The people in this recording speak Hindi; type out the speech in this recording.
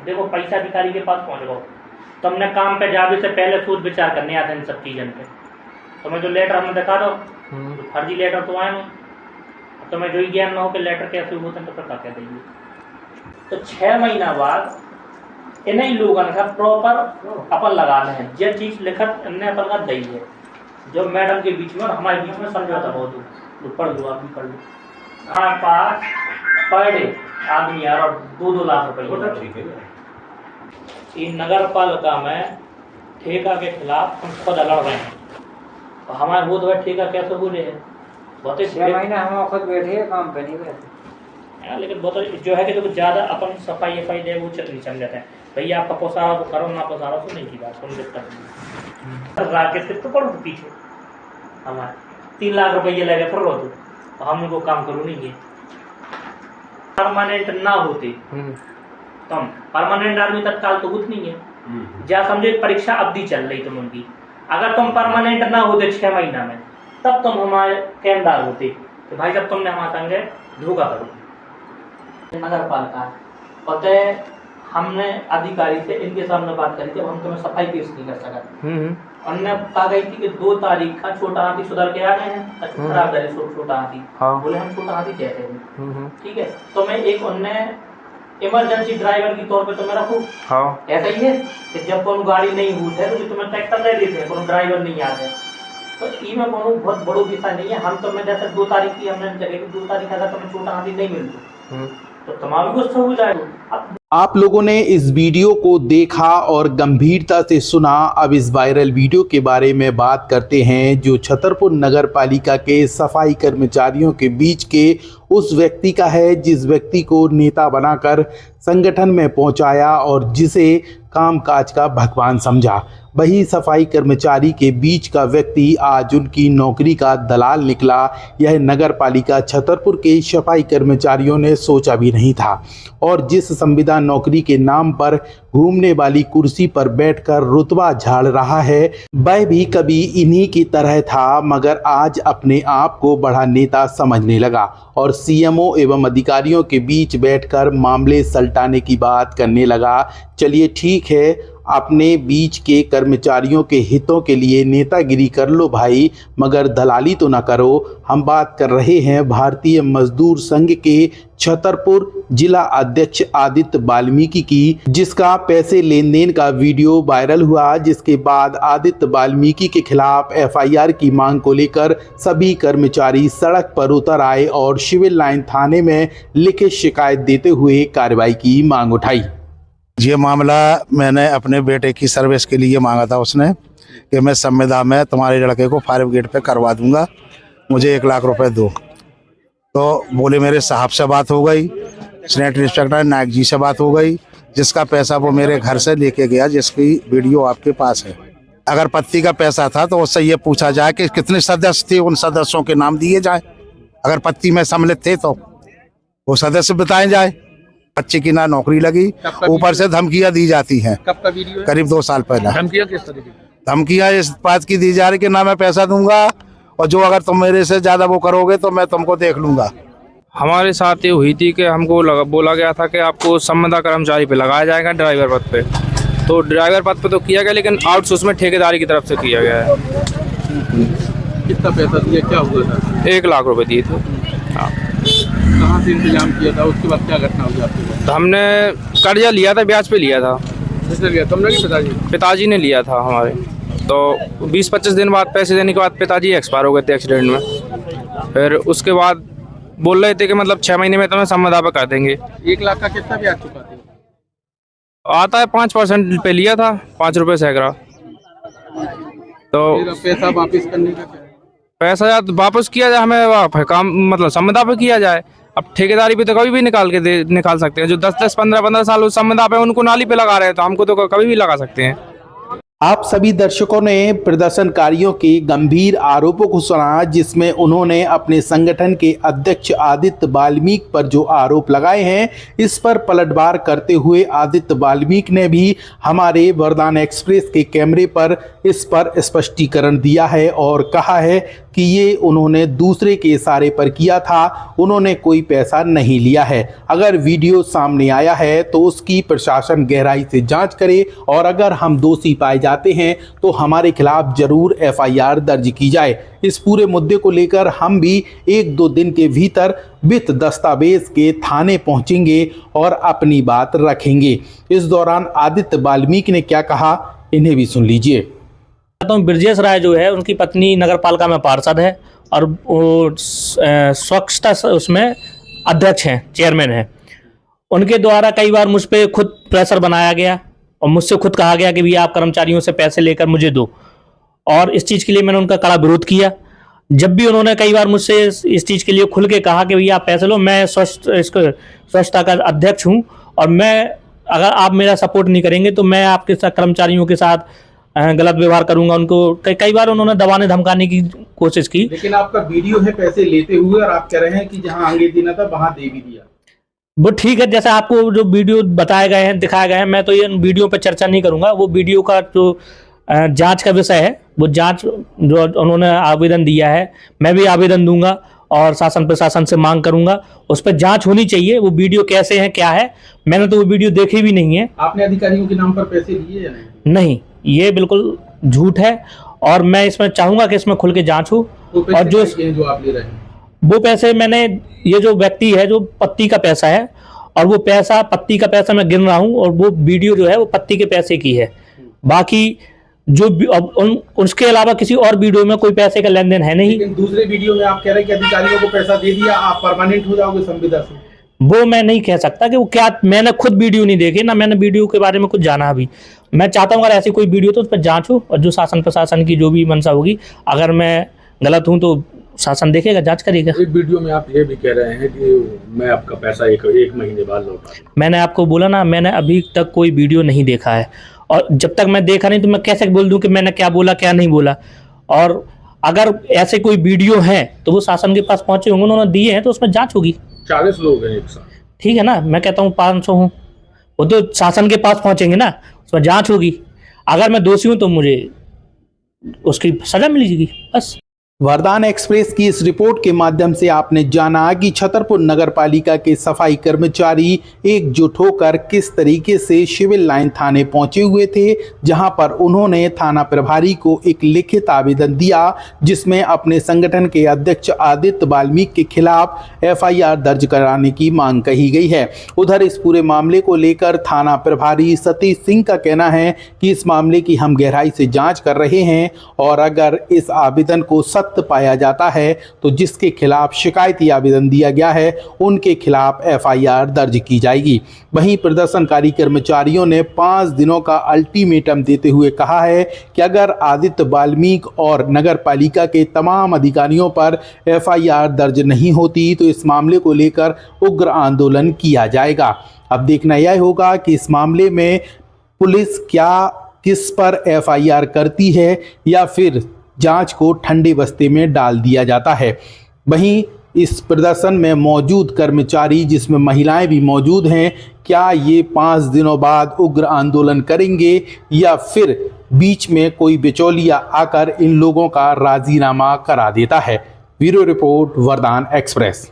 देखो पैसा भिखारी के पास पहुँच गो, तुमने काम पे जाने से पहले सोच विचार करने आते इन सब चीज़न पे। तुम्हें जो लेटर हमें दिखा दो, तो फर्जी लेटर तो आए नहीं, तुम्हें जो ही ज्ञान ना हो कि लेटर कैसे होते हैं तो पता क्या देंगे। तो 6 महीना बाद इन्हीं लोगों का प्रॉपर अपन लगाना है, जो चीज़ लिखत इन्हें अपन का दई है, जो मैडम के बीच में और हमारे बीच में समझौता हो तो पढ़ लो, आप भी पढ़ लो। हमारे पास पर डे आदमी यार और 2-2 लाख रुपये। ये नगर पालिका में ठेका के खिलाफ हम खुद लड़ रहे हैं, तो हमारे वो तो ठेका कैसे हो रहे हैं, बहुत 6 महीना हम खुद बैठे हैं, काम पे नहीं बैठे। लेकिन बहुत जो है कि देखो ज़्यादा अपन सफाई दे वो नहीं समझाते हैं। भैया आपका पोसा तो करो, ना पोसा तो नहीं की बात, तुम दिक्कत नहीं राकेश तो पढ़ो पीछे हमारे 3 लाख रुपये लगे फिर रो तो हम उनको काम करो नहीं है। परमानेंट ना होते तुम, परमानेंट आदमी तत्काल तो कुछ नहीं है। जा समझो परीक्षा अवधि चल रही तुम उनकी, अगर तुम परमानेंट ना होते 6 महीना में, तब तुम हमारे केंद्र होते तो भाई जब तुमने हमारे संगे धोखा करो। नगर पालिका पता हमने अधिकारी से इनके सामने बात करी थी, हम तुम्हें सफाई पेश नहीं कर सका। उन्होंने कहा गई थी कि 2 तारीख का छोटा हाथी सुधर के आ गए हैं, खराब करे छोटा हाथी। बोले हम छोटा हाथी कहते हैं, ठीक है। तो मैं एक उनने इमरजेंसी ड्राइवर की तौर पे तुम्हें रखूं, ऐसा ही है कि जब कोनो गाड़ी नहीं हुई है तो तुम्हें ट्रैक्टर दे देते हैं, कोनो ड्राइवर नहीं आते, तो ई में कोनो बहुत बड़ो विषय नहीं है। हम तुम्हें जैसे 2 तारीख की हमने जगह की 2 तारीख अगर तुम्हें छोटा हाथी नहीं मिलता तो तुम्हारा भी गुस्सा हो जाएगा। आप लोगों ने इस वीडियो को देखा और गंभीरता से सुना। अब इस वायरल वीडियो के बारे में बात करते हैं, जो छतरपुर नगर पालिका के सफाई कर्मचारियों के बीच के उस व्यक्ति का है, जिस व्यक्ति को नेता बनाकर संगठन में पहुंचाया और जिसे कामकाज का भगवान समझा। वही सफाई कर्मचारी के बीच का व्यक्ति आज उनकी नौकरी का दलाल निकला। यह नगर पालिका छतरपुर के सफाई कर्मचारियों ने सोचा भी नहीं था, और जिस संविदा नौकरी के नाम पर घूमने वाली कुर्सी पर बैठकर रुतबा झाड़ रहा है, वह भी कभी इन्हीं की तरह था, मगर आज अपने आप को बड़ा नेता समझने लगा और सीएमओ एवं अधिकारियों के बीच बैठकर मामले सलटाने की बात करने लगा। चलिए ठीक है, अपने बीच के कर्मचारियों के हितों के लिए नेतागिरी कर लो भाई, मगर दलाली तो ना करो। हम बात कर रहे हैं भारतीय मजदूर संघ के छतरपुर जिला अध्यक्ष आदित्य वाल्मीकि की, जिसका पैसे लेन देन का वीडियो वायरल हुआ, जिसके बाद आदित्य वाल्मीकि के खिलाफ एफआईआर की मांग को लेकर सभी कर्मचारी सड़क पर उतर आए और सिविल लाइन थाने में लिखित शिकायत देते हुए कार्रवाई की मांग उठाई। ये मामला मैंने अपने बेटे की सर्विस के लिए मांगा था उसने, कि मैं संविदा में तुम्हारे लड़के को फायर ब्रिगेड पे करवा दूंगा, मुझे 1 लाख रुपए दो। तो बोले मेरे साहब से बात हो गई, सैनिटरी इंस्पेक्टर नायक जी से बात हो गई, जिसका पैसा वो मेरे घर से लेके गया, जिसकी वीडियो आपके पास है। अगर पत्ती का पैसा था तो उससे ये पूछा जाए कि कितने सदस्य थे, उन सदस्यों के नाम दिए जाए। अगर पत्ती में सम्मिलित थे तो वो सदस्य बताए जाए। बच्चे की ना नौकरी लगी, ऊपर से धमकियां दी जाती हैं। कब का वीडियो है? करीब 2 साल पहले। धमकियां किस तरह की? धमकियां इस बात की दी जा रही कि ना मैं पैसा दूंगा, और जो अगर तुम मेरे से ज्यादा वो करोगे तो मैं तुमको देख लूंगा। हमारे साथ ये हुई थी कि हमको बोला गया था कि आपको संविदा कर्मचारी पे लगाया जाएगा ड्राइवर पद पे, तो ड्राइवर पद पे तो किया गया, लेकिन आउटसोर्स में ठेकेदारी की तरफ से किया गया है। कितना पैसा दिया, क्या हुआ था? 1 लाख रुपए दिए थे। हाँ। कहाँ से इंतजाम किया था, उसके बाद क्या घटना हुई आपके साथ? तो हमने कर्जा लिया था, ब्याज पे लिया था। किसने लिया, तुमने कि पिताजी? पिताजी ने लिया था हमारे। तो 20-25 दिन बाद पैसे देने के बाद पिताजी एक्सपायर हो गए थे एक्सीडेंट में। फिर उसके बाद बोल रहे थे कि मतलब 6 महीने में तुम्हें संविदा पे कर देंगे। 1 लाख का कितना ब्याज चुका था? आता है 5% पे लिया था, 5 रुपये सैकड़ा। तो पैसा वापिस करने का क्या? पैसा वापस किया जाए, हमें काम मतलब संविदा पे किया जाए। अब ठेकेदारी पे तो कभी भी निकाल सकते हैं। जो 10-10, 15-15 साल उस संविदा पे उनको नाली पे लगा रहे हैं, तो हमको तो कभी भी लगा सकते हैं। आप सभी दर्शकों ने प्रदर्शनकारियों के गंभीर आरोपों को सुना, जिसमें उन्होंने अपने संगठन के अध्यक्ष आदित्य वाल्मीकि पर जो आरोप लगाए हैं, इस पर पलटवार करते हुए आदित्य वाल्मीकि ने भी हमारे वरदान एक्सप्रेस के कैमरे पर इस पर स्पष्टीकरण दिया है और कहा है कि ये उन्होंने दूसरे के इशारे पर किया था, उन्होंने कोई पैसा नहीं लिया है। अगर वीडियो सामने आया है तो उसकी प्रशासन गहराई से जांच करे और अगर हम दोषी पाए जाते हैं तो हमारे खिलाफ जरूर एफआईआर दर्ज की जाए। इस पूरे मुद्दे को लेकर हम भी 1-2 दिन के भीतर विथ दस्तावेज के थाने पहुंचेंगे और अपनी बात रखेंगे। इस दौरान आदित्य वाल्मीकि ने क्या कहा, इन्हें भी सुन लीजिए। तो ब्रजेश राय जो है उनकी पत्नी नगर पालिका में पार्षद है और वो स्वच्छता उसमें अध्यक्ष हैं, चेयरमैन हैं। उनके द्वारा कई बार मुझ पर खुद प्रेशर बनाया गया और मुझसे खुद कहा गया कि भैया आप कर्मचारियों से पैसे लेकर मुझे दो, और इस चीज़ के लिए मैंने उनका कड़ा विरोध किया। जब भी उन्होंने कई बार मुझसे इस चीज़ के लिए खुल के कहा कि भैया आप पैसे लो, मैं स्वच्छता का अध्यक्ष हूँ और मैं अगर आप मेरा सपोर्ट नहीं करेंगे तो मैं आपके साथ कर्मचारियों के साथ गलत व्यवहार करूंगा। उनको कई बार उन्होंने दबाने धमकाने की कोशिश की। लेकिन आपका वीडियो है पैसे लेते हुए और आप कह रहे हैं कि जहां आगे देना था वहां दे भी दिया। वो ठीक है, जैसे आपको जो वीडियो बताए गए हैं, दिखाए गए हैं, मैं तो ये वीडियो पर चर्चा नहीं करूंगा। वो वीडियो का जो जांच का विषय है, वो जांच जो उन्होंने आवेदन दिया है, मैं भी आवेदन दूंगा और शासन प्रशासन से मांग करूंगा, उस पर जांच होनी चाहिए। वो वीडियो कैसे है, क्या है, मैंने तो वो वीडियो देखी भी नहीं है। आपने अधिकारियों के नाम पर पैसे लिए या नहीं? नहीं, ये बिल्कुल झूठ है और मैं इसमें चाहूंगा कि इसमें खुल के जांच हो। और जो आप ले रहे हैं वो पैसे मैंने, ये जो व्यक्ति है जो पत्ती का पैसा है और वो पैसा पत्ती का पैसा मैं गिन रहा हूँ और वो वीडियो जो है वो पत्ती के पैसे की है। बाकी जो उसके अलावा किसी और वीडियो में कोई पैसे का लेन देन है नहीं। लेकिन दूसरे वीडियो में आप कह रहे हैं कि अधिकारियों को पैसा दे दिया, आप परमानेंट हो जाओगे संविदा से। वो मैं नहीं कह सकता कि वो क्या, मैंने खुद वीडियो नहीं देखी ना, मैंने वीडियो के बारे में कुछ जाना अभी। मैं चाहता हूँ अगर ऐसी कोई वीडियो तो उस पर जांच हो और जो शासन प्रशासन की जो भी मंशा होगी, अगर मैं गलत हूँ तो शासन देखेगा, जांच करेगा। एक वीडियो में आप ये भी कह रहे हैं कि मैं आपका पैसा एक महीने बाद लौटा दूं। मैंने आपको बोला ना, मैंने अभी तक कोई वीडियो नहीं देखा है और जब तक मैं देखा नहीं तो मैं कैसे बोल दूं कि मैंने क्या बोला क्या नहीं बोला। और अगर ऐसे कोई वीडियो है तो वो शासन के पास पहुंचे होंगे, उन्होंने दिए हैं तो उसमें जांच होगी। 40 लोग हैं एक साथ, ठीक है ना, मैं कहता हूँ 500 हूँ, वो तो शासन के पास पहुंचेंगे ना, उसमें जांच होगी। अगर मैं दोषी हूँ तो मुझे उसकी सजा मिलेगी बस। वरदान एक्सप्रेस की इस रिपोर्ट के माध्यम से आपने जाना कि छतरपुर नगर पालिका के सफाई कर्मचारी एकजुट होकर किस तरीके से सिविल लाइन थाने पहुंचे हुए थे, जहां पर उन्होंने थाना प्रभारी को एक लिखित आवेदन दिया जिसमें अपने संगठन के अध्यक्ष आदित्य वाल्मीकि के खिलाफ एफआईआर दर्ज कराने की मांग कही गई है। उधर इस पूरे मामले को लेकर थाना प्रभारी सतीश सिंह का कहना है कि इस मामले की हम गहराई से जाँच कर रहे हैं और अगर इस आवेदन को पाया जाता है तो जिसके खिलाफ शिकायती आवेदन दिया गया है उनके खिलाफ एफआईआर दर्ज की जाएगी। वहीं प्रदर्शनकारी कर्मचारियों ने 5 दिनों का अल्टीमेटम देते हुए कहा है कि अगर आदित्य वाल्मीकि और नगर पालिका के तमाम अधिकारियों पर एफआईआर दर्ज नहीं होती तो इस मामले को लेकर उग्र आंदोलन किया जाएगा। अब देखना यह होगा कि इस मामले में पुलिस किस पर एफआईआर करती है या फिर जांच को ठंडे बस्ते में डाल दिया जाता है। वहीं इस प्रदर्शन में मौजूद कर्मचारी जिसमें महिलाएं भी मौजूद हैं, क्या ये 5 दिनों बाद उग्र आंदोलन करेंगे या फिर बीच में कोई बिचौलिया आकर इन लोगों का राजीनामा करा देता है। ब्यूरो रिपोर्ट, वरदान एक्सप्रेस।